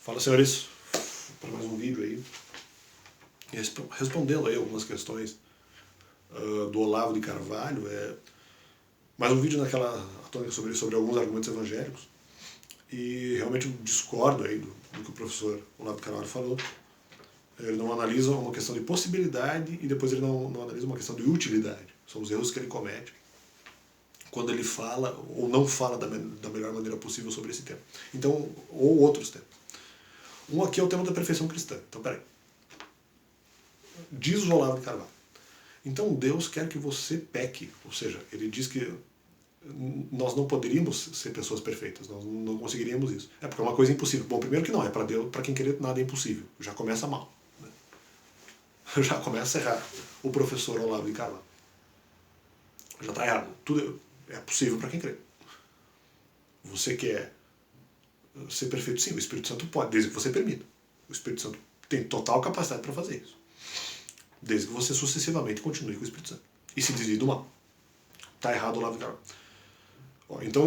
Fala, senhores, para mais um vídeo aí, respondendo aí algumas questões do Olavo de Carvalho. Mais um vídeo naquela tônica sobre alguns argumentos evangélicos, e realmente eu discordo aí do que o professor Olavo de Carvalho falou. Ele não analisa uma questão de possibilidade e depois ele não analisa uma questão de utilidade. São os erros que ele comete quando ele fala ou não fala da melhor maneira possível sobre esse tema. Então, ou outros temas. Um aqui é o tema da perfeição cristã. Então, peraí. Diz o Olavo de Carvalho: então Deus quer que você peque. Ou seja, ele diz que nós não poderíamos ser pessoas perfeitas, nós não conseguiríamos isso. É porque é uma coisa impossível. Bom, primeiro que não, é para Deus, para quem querer nada é impossível. Já começa mal. Né? Já começa errado o professor Olavo de Carvalho. Já está errado. Tudo é possível para quem crê. Você quer ser perfeito? Sim, o Espírito Santo pode, desde que você permita. O Espírito Santo tem total capacidade para fazer isso. Desde que você sucessivamente continue com o Espírito Santo. E se desvie do mal. Está errado o Olavo de Carvalho.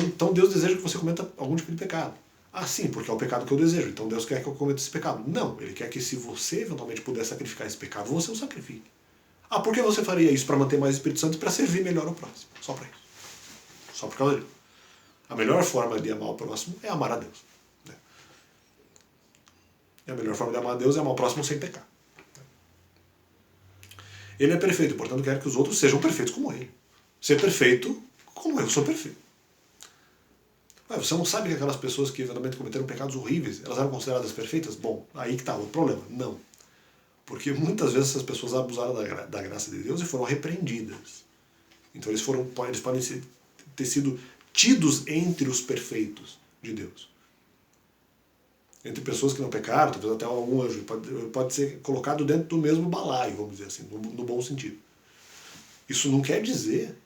Então Deus deseja que você cometa algum tipo de pecado. Ah, sim, porque é o pecado que eu desejo. Então Deus quer que eu cometa esse pecado. Não, Ele quer que, se você eventualmente puder sacrificar esse pecado, você o sacrifique. Ah, por que você faria isso? Para manter mais o Espírito Santo e para servir melhor ao próximo. Só para isso. Só por causa disso. A melhor forma de amar o próximo é amar a Deus. Né? E a melhor forma de amar a Deus é amar o próximo sem pecar. Ele é perfeito, portanto quer que os outros sejam perfeitos como ele. Ser perfeito como eu sou perfeito. Você não sabe que aquelas pessoas que eventualmente cometeram pecados horríveis, elas eram consideradas perfeitas? Bom, aí que está o problema. Não. Porque muitas vezes essas pessoas abusaram da graça de Deus e foram repreendidas. Então eles podem ter sido tidos entre os perfeitos de Deus. Entre pessoas que não pecaram, talvez até algum anjo, pode ser colocado dentro do mesmo balaio, vamos dizer assim, no bom sentido. Isso não quer dizer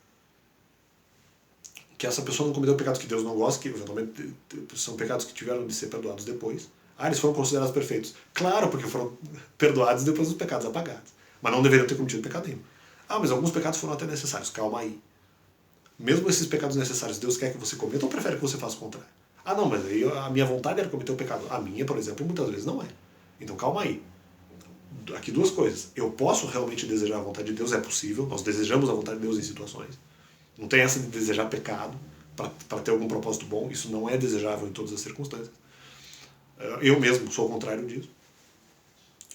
que essa pessoa não cometeu pecados que Deus não gosta, que eventualmente são pecados que tiveram de ser perdoados depois. Ah, eles foram considerados perfeitos. Claro, porque foram perdoados depois dos pecados apagados. Mas não deveriam ter cometido pecado nenhum. Ah, mas alguns pecados foram até necessários. Calma aí. Mesmo esses pecados necessários, Deus quer que você cometa ou prefere que você faça o contrário? Ah, não, mas aí a minha vontade era cometer o pecado. A minha, por exemplo, muitas vezes não é. Então calma aí. Aqui duas coisas. Eu posso realmente desejar a vontade de Deus, é possível. Nós desejamos a vontade de Deus em situações. Não tem essa de desejar pecado para ter algum propósito bom. Isso não é desejável em todas as circunstâncias. Eu mesmo sou ao contrário disso.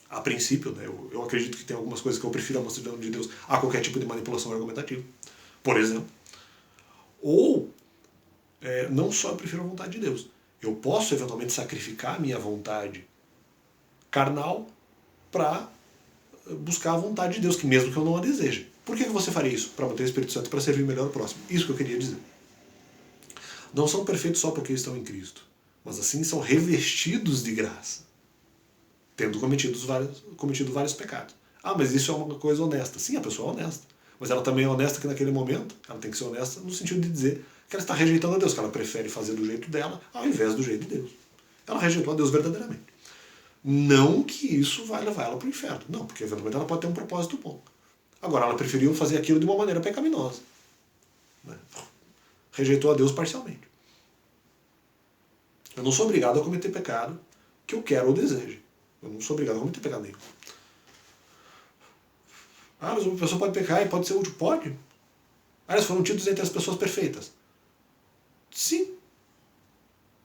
A princípio, né, eu acredito que tem algumas coisas que eu prefiro a mansidão de Deus a qualquer tipo de manipulação argumentativa. Por exemplo. Ou, não só eu prefiro a vontade de Deus. Eu posso eventualmente sacrificar a minha vontade carnal para buscar a vontade de Deus, que mesmo que eu não a deseje. Por que você faria isso? Para manter o Espírito Santo e para servir melhor o próximo. Isso que eu queria dizer. Não são perfeitos só porque estão em Cristo, mas assim são revestidos de graça, tendo cometido vários pecados. Ah, mas isso é uma coisa honesta. Sim, a pessoa é honesta. Mas ela também é honesta que naquele momento, ela tem que ser honesta no sentido de dizer que ela está rejeitando a Deus, que ela prefere fazer do jeito dela ao invés do jeito de Deus. Ela rejeitou a Deus verdadeiramente. Não que isso vai levar ela para o inferno. Não, porque eventualmente ela pode ter um propósito bom. Agora, ela preferiu fazer aquilo de uma maneira pecaminosa. Né? Rejeitou a Deus parcialmente. Eu não sou obrigado a cometer pecado que eu quero ou desejo. Eu não sou obrigado a cometer pecado nenhum. Ah, mas uma pessoa pode pecar e pode ser útil? Pode. Ah, eles foram tidos entre as pessoas perfeitas. Sim.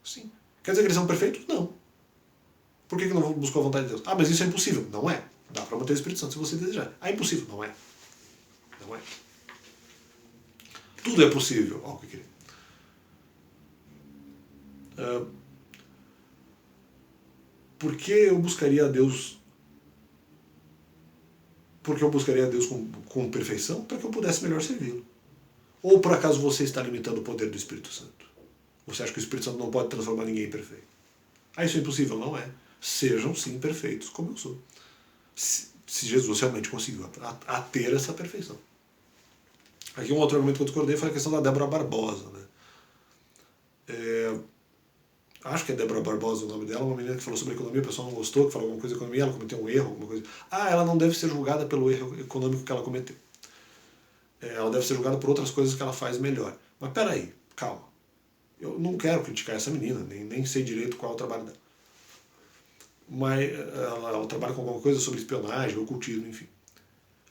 Sim. Quer dizer que eles são perfeitos? Não. Por que não buscou a vontade de Deus? Ah, mas isso é impossível. Não é. Dá para manter o Espírito Santo se você desejar. Ah, é impossível. Não é. Não é. Tudo é possível. Ó, o que eu queria. Por que eu buscaria a Deus? Porque eu buscaria a Deus com perfeição? Para que eu pudesse melhor servi-lo. Ou por acaso você está limitando o poder do Espírito Santo? Você acha que o Espírito Santo não pode transformar ninguém em perfeito? Ah, isso é impossível? Não é. Sejam sim perfeitos, como eu sou. Se Jesus realmente conseguiu ter essa perfeição. Aqui um outro argumento que eu discordei foi a questão da Débora Barbosa. Né? Acho que é Débora Barbosa o nome dela, uma menina que falou sobre economia, o pessoal não gostou, que falou alguma coisa de economia, ela cometeu um erro, alguma coisa. Ah, ela não deve ser julgada pelo erro econômico que ela cometeu. Ela deve ser julgada por outras coisas que ela faz melhor. Mas peraí, calma. Eu não quero criticar essa menina, nem sei direito qual é o trabalho dela. mas ela trabalha com alguma coisa sobre espionagem, ocultismo, enfim.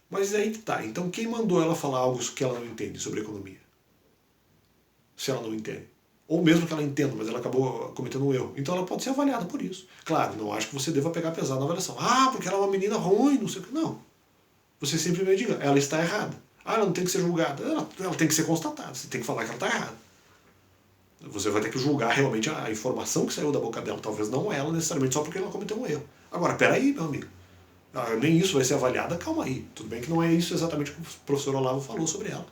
Mas aí que tá. Então quem mandou ela falar algo que ela não entende sobre economia? Se ela não entende. Ou mesmo que ela entenda, mas ela acabou cometendo um erro. Então ela pode ser avaliada por isso. Claro, não acho que você deva pegar pesado na avaliação. Ah, porque ela é uma menina ruim, não sei o que. Não. Você simplesmente diga, ela está errada. Ah, ela não tem que ser julgada. Ela tem que ser constatada. Você tem que falar que ela está errada. Você vai ter que julgar realmente a informação que saiu da boca dela. Talvez não ela necessariamente só porque ela cometeu um erro. Agora, peraí, meu amigo. Nem isso vai ser avaliada, calma aí. Tudo bem que não é isso exatamente que o professor Olavo falou sobre ela.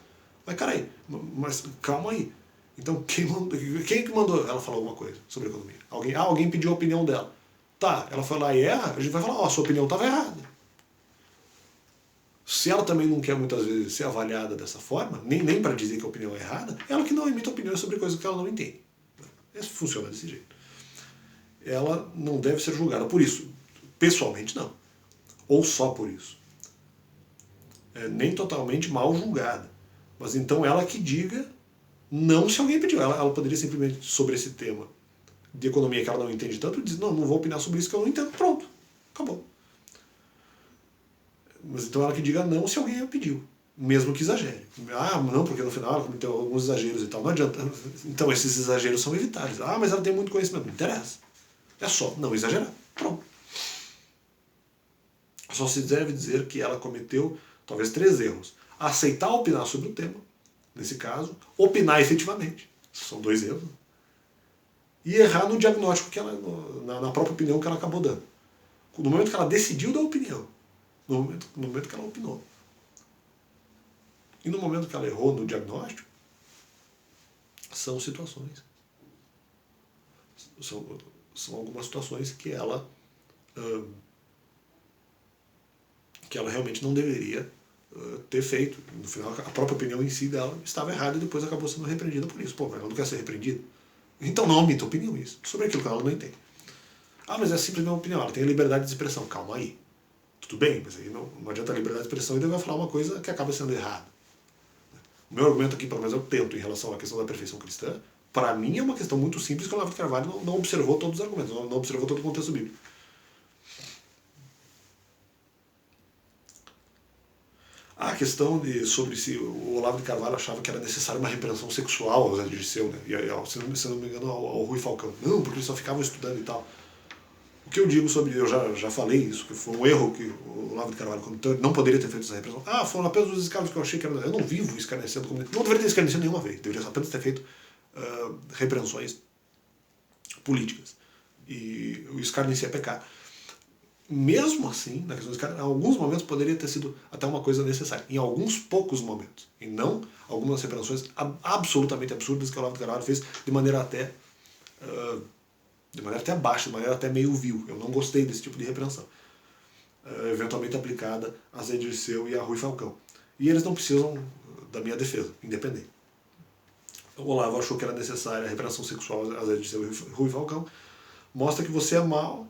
Mas, cara aí, mas calma aí. Então, quem que mandou ela falar alguma coisa sobre economia? Alguém pediu a opinião dela. Tá, ela foi lá e erra, a gente vai falar, sua opinião estava errada. Se ela também não quer muitas vezes ser avaliada dessa forma, nem para dizer que a opinião é errada, ela que não emite opiniões sobre coisas que ela não entende. Isso funciona desse jeito. Ela não deve ser julgada por isso. Pessoalmente, não. Ou só por isso. Nem totalmente mal julgada. Mas então ela que diga, não se alguém pediu. Ela poderia simplesmente, sobre esse tema de economia que ela não entende tanto, dizer, não vou opinar sobre isso que eu não entendo. Pronto. Acabou. Mas então ela que diga não se alguém a pediu. Mesmo que exagere. Ah, não, porque no final ela cometeu alguns exageros e tal. Não adianta. Então esses exageros são evitáveis. Ah, mas ela tem muito conhecimento. Não interessa. É só não exagerar. Pronto. Só se deve dizer que ela cometeu talvez 3 erros. Aceitar opinar sobre o tema, nesse caso, opinar efetivamente, são 2 erros, e errar no diagnóstico que ela, na própria opinião que ela acabou dando. No momento que ela decidiu dar opinião, no momento que ela opinou. E no momento que ela errou no diagnóstico, são situações. São algumas situações que ela realmente não deveria ter feito. No final, a própria opinião em si dela estava errada e depois acabou sendo repreendida por isso. Pô, mas ela não quer ser repreendida? Então não omita opinião isso, sobre aquilo que ela não entende. Ah, mas é simplesmente uma opinião, ela tem a liberdade de expressão. Calma aí. Tudo bem, mas aí não adianta a liberdade de expressão e daí vai falar uma coisa que acaba sendo errada. O meu argumento aqui, pelo menos eu tento, em relação à questão da perfeição cristã, para mim é uma questão muito simples que o Olavo de Carvalho não observou todos os argumentos, não observou todo o contexto bíblico. A questão sobre se o Olavo de Carvalho achava que era necessária uma repreensão sexual ao Zé Dirceu, né? E se não me engano, ao Rui Falcão. Não, porque eles só ficavam estudando e tal. O que eu digo sobre, eu já falei isso, que foi um erro que o Olavo de Carvalho cometeu, não poderia ter feito essa repressão. Ah, foram apenas os escravos que eu achei que era. Eu não vivo escarnecendo como. Não deveria ter escarnecido nenhuma vez, deveria apenas ter feito repreensões políticas. E o escarnecer é pecado. Mesmo assim, na questão dos caras, em alguns momentos poderia ter sido até uma coisa necessária. Em alguns poucos momentos. E não algumas repreensões absolutamente absurdas que o Olavo de Carvalho fez de maneira até baixa, de maneira até meio vil. Eu não gostei desse tipo de repreensão. Eventualmente aplicada a Zé Dirceu e a Rui Falcão. E eles não precisam da minha defesa, independente. O Olavo achou que era necessária a repreensão sexual a Zé Dirceu e Rui Falcão. Mostra que você é mau.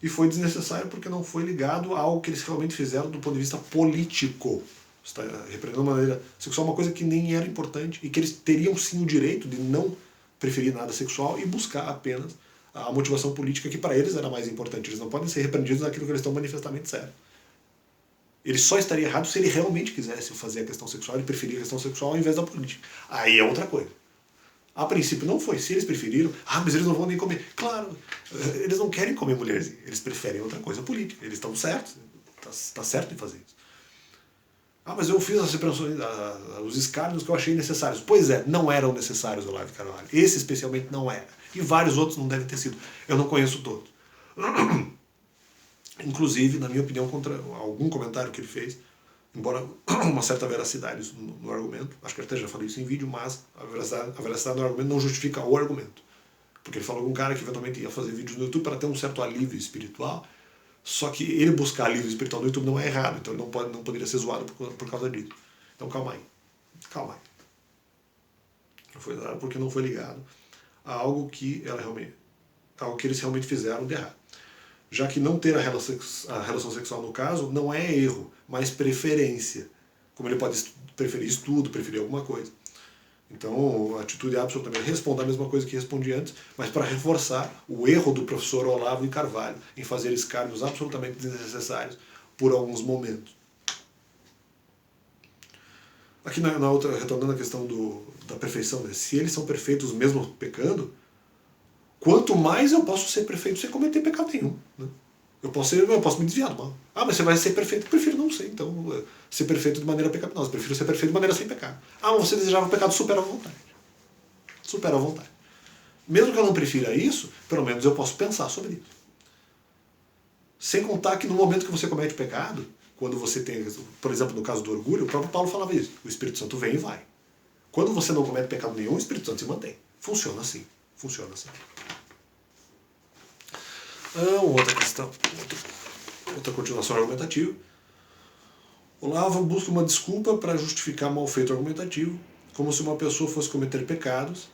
E foi desnecessário porque não foi ligado a algo que eles realmente fizeram do ponto de vista político. Você está repreendendo de maneira sexual uma coisa que nem era importante e que eles teriam sim o direito de não preferir nada sexual e buscar apenas a motivação política que para eles era mais importante. Eles não podem ser repreendidos naquilo que eles estão manifestamente certos. Ele só estaria errado se ele realmente quisesse fazer a questão sexual e preferir a questão sexual ao invés da política. Aí é outra coisa. A princípio não foi. Se eles preferiram, mas eles não vão nem comer. Claro, eles não querem comer mulherzinha. Eles preferem outra coisa política. Eles estão certos. Está certo em fazer isso. Mas eu fiz as repreensões, os escárnios que eu achei necessários. Pois é, não eram necessários, Olavo de Carvalho. Esse especialmente não era. E vários outros não devem ter sido. Eu não conheço todos. Inclusive, na minha opinião, contra algum comentário que ele fez, embora uma certa veracidade no argumento, acho que eu até já falei isso em vídeo, mas a veracidade do argumento não justifica o argumento. Porque ele falou com um cara que eventualmente ia fazer vídeos no YouTube para ter um certo alívio espiritual, só que ele buscar alívio espiritual no YouTube não é errado, então ele não poderia ser zoado por causa disso. Então calma aí. Calma aí. Não foi nada porque não foi ligado a algo que eles realmente fizeram de errado. Já que não ter a relação sexual no caso não é erro, mas preferência. Como ele pode preferir estudo, preferir alguma coisa. Então, a atitude é absolutamente responder a mesma coisa que respondi antes, mas para reforçar o erro do professor Olavo de Carvalho em fazer escárnios absolutamente desnecessários por alguns momentos. Aqui na outra, retornando à questão da perfeição, né? Se eles são perfeitos mesmo pecando, quanto mais eu posso ser perfeito sem cometer pecado nenhum. Né? Eu posso me desviar do mal. Ah, mas você vai ser perfeito? Eu prefiro não ser. Então, ser perfeito de maneira pecaminosa. Eu prefiro ser perfeito de maneira sem pecado. Ah, mas você desejava o pecado, supera a vontade. Supera a vontade. Mesmo que eu não prefira isso, pelo menos eu posso pensar sobre isso. Sem contar que no momento que você comete pecado, quando você tem, por exemplo, no caso do orgulho, o próprio Paulo falava isso. O Espírito Santo vem e vai. Quando você não comete pecado nenhum, o Espírito Santo se mantém. Funciona assim. Funciona assim. Outra questão. Outra continuação argumentativa. Olavo busca uma desculpa para justificar mal feito argumentativo, como se uma pessoa fosse cometer pecados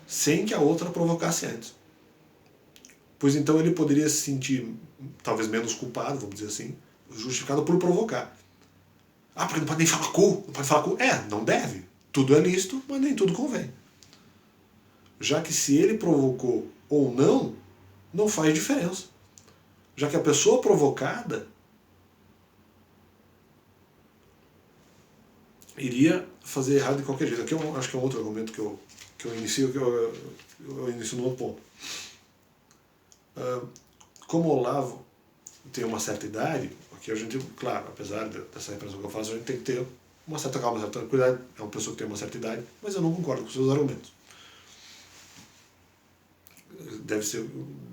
sem que a outra provocasse antes. Pois então ele poderia se sentir talvez menos culpado, vamos dizer assim, justificado por provocar. Ah, porque não pode nem falar cu. Não pode falar cu. Não deve. Tudo é lícito, mas nem tudo convém. Já que se ele provocou ou não, não faz diferença. Já que a pessoa provocada iria fazer errado de qualquer jeito. Aqui eu acho que é um outro argumento que eu inicio no outro ponto. Como Olavo tem uma certa idade, aqui a gente, claro, apesar dessa repressão que eu faço, a gente tem que ter uma certa calma, uma certa tranquilidade. É uma pessoa que tem uma certa idade, mas eu não concordo com os seus argumentos.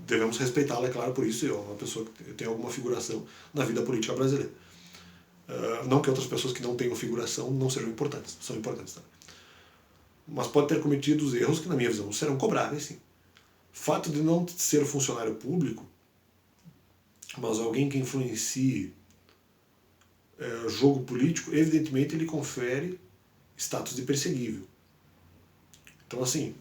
Devemos respeitá-la, é claro, por isso. É uma pessoa que tem alguma figuração na vida política brasileira. Não que outras pessoas que não tenham figuração não sejam importantes, são importantes também. Mas pode ter cometido os erros que, na minha visão, serão cobráveis, sim. Fato de não ser funcionário público, mas alguém que influencie jogo político, evidentemente ele confere status de perseguível. Então, assim,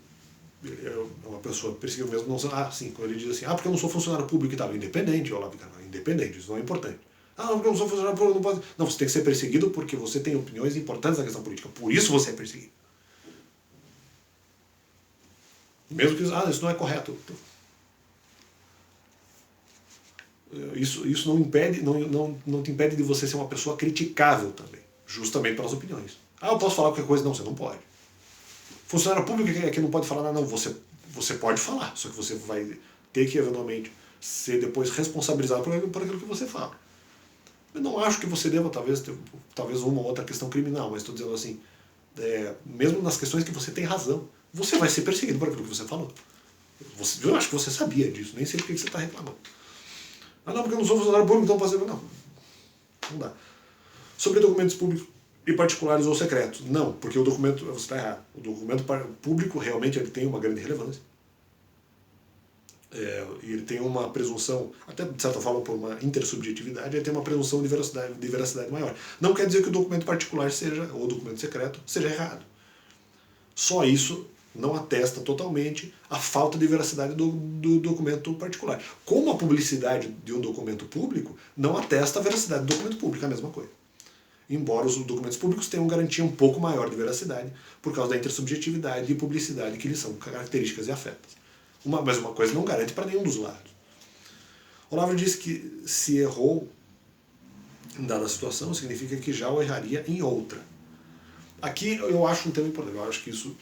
é uma pessoa perseguível mesmo, não sim, quando ele diz assim, porque eu não sou funcionário público e tal, independente, Olavo de Carvalho, independente, isso não é importante. Porque eu não sou funcionário público, não pode. Não, você tem que ser perseguido porque você tem opiniões importantes na questão política, por isso você é perseguido. Mesmo que isso não é correto. Isso não te impede de você ser uma pessoa criticável também, justamente pelas opiniões. Eu posso falar qualquer coisa? Não, você não pode. Funcionário público é que não pode falar nada, não. Você pode falar, só que você vai ter que, eventualmente, ser depois responsabilizado por aquilo que você fala. Eu não acho que você deva, talvez uma ou outra questão criminal, mas estou dizendo assim, mesmo nas questões que você tem razão, você vai ser perseguido por aquilo que você falou. Eu acho que você sabia disso, nem sei por que você está reclamando. Não, porque eu não sou funcionário público, então posso dizer, não dá. Sobre documentos públicos e particulares ou secretos. Não, porque o documento, você está errado. O documento público realmente ele tem uma grande relevância. E ele tem uma presunção, até de certa forma por uma intersubjetividade, ele tem uma presunção de veracidade maior. Não quer dizer que o documento particular ou o documento secreto seja errado. Só isso não atesta totalmente a falta de veracidade do documento particular. Como a publicidade de um documento público não atesta a veracidade do documento público, é a mesma coisa. Embora os documentos públicos tenham garantia um pouco maior de veracidade por causa da intersubjetividade e publicidade que lhes são características e afetas. Mas uma coisa não garante para nenhum dos lados. Olavo disse que se errou em dada situação, significa que já o erraria em outra. Aqui eu acho um tema importante, eu acho que isso,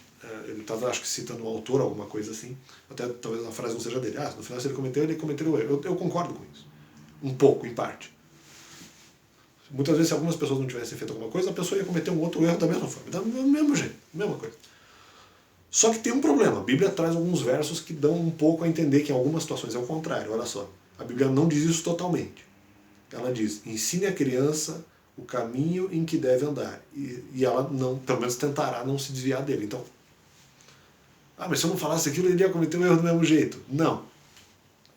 ele estava acho que citando um autor, alguma coisa assim, até talvez a frase não seja dele, no final se ele cometeu o erro. Eu concordo com isso, um pouco, em parte. Muitas vezes se algumas pessoas não tivessem feito alguma coisa, a pessoa ia cometer um outro erro da mesma forma, do mesmo jeito, mesma coisa. Só que tem um problema, a Bíblia traz alguns versos que dão um pouco a entender que em algumas situações é o contrário, olha só. A Bíblia não diz isso totalmente. Ela diz, ensine a criança o caminho em que deve andar. E ela, não, pelo menos, tentará não se desviar dele. Então, mas se eu não falasse aquilo, ele ia cometer um erro do mesmo jeito. Não.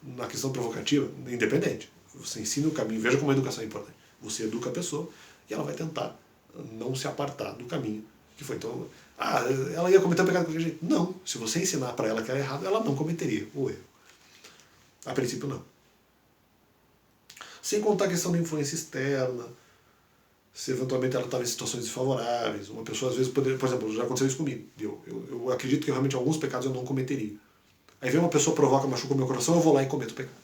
Na questão provocativa, independente. Você ensina o caminho, veja como a educação é importante. Você educa a pessoa e ela vai tentar não se apartar do caminho que foi. Então, ela ia cometer um pecado de qualquer jeito. Não. Se você ensinar para ela que é errado, ela não cometeria o erro. A princípio, não. Sem contar a questão da influência externa, se eventualmente ela estava em situações desfavoráveis. Uma pessoa, às vezes, por exemplo, já aconteceu isso comigo. Eu acredito que realmente alguns pecados eu não cometeria. Aí vem uma pessoa, provoca, machuca o meu coração, eu vou lá e cometo o pecado.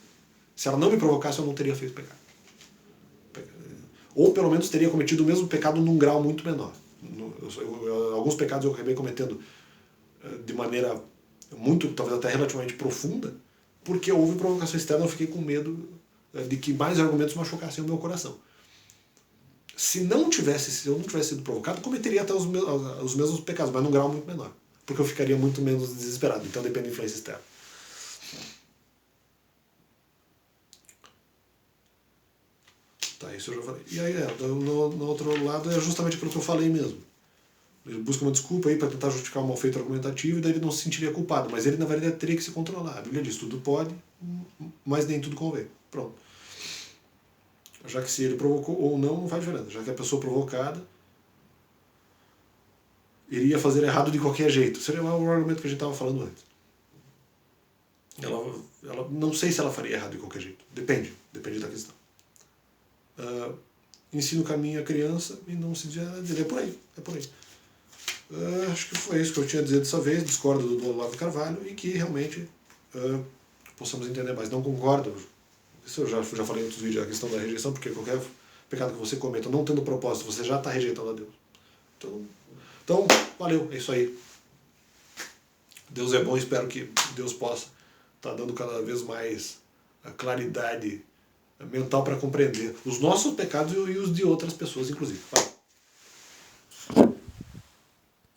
Se ela não me provocasse, eu não teria feito pecado. Ou pelo menos teria cometido o mesmo pecado num grau muito menor. Alguns pecados eu acabei cometendo de maneira muito, talvez até relativamente profunda, porque houve provocação externa, eu fiquei com medo de que mais argumentos machucassem o meu coração. Se eu não tivesse sido provocado, cometeria até os mesmos pecados, mas num grau muito menor, porque eu ficaria muito menos desesperado. Então depende da influência externa. Tá, isso eu já falei. E aí, no outro lado, é justamente aquilo que eu falei mesmo. Ele busca uma desculpa aí para tentar justificar um mal feito argumentativo e daí ele não se sentiria culpado, mas ele na verdade teria que se controlar. A Bíblia diz, tudo pode, mas nem tudo convém. Pronto. Já que se ele provocou ou não, não faz diferença. Já que a pessoa provocada iria fazer errado de qualquer jeito. Seria o argumento que a gente estava falando antes. Ela não sei se ela faria errado de qualquer jeito. Depende da questão. Ensina o caminho à criança e não se diz, é por aí. Acho que foi isso que eu tinha a dizer dessa vez. Discordo do Olavo Carvalho e que realmente possamos entender mais. Não concordo. Isso eu já falei em outros vídeos, a questão da rejeição, porque qualquer pecado que você cometa não tendo propósito, você já está rejeitando a Deus. Então, valeu, é isso aí. Deus é bom, espero que Deus possa estar dando cada vez mais claridade mental para compreender os nossos pecados e os de outras pessoas, inclusive. Valeu.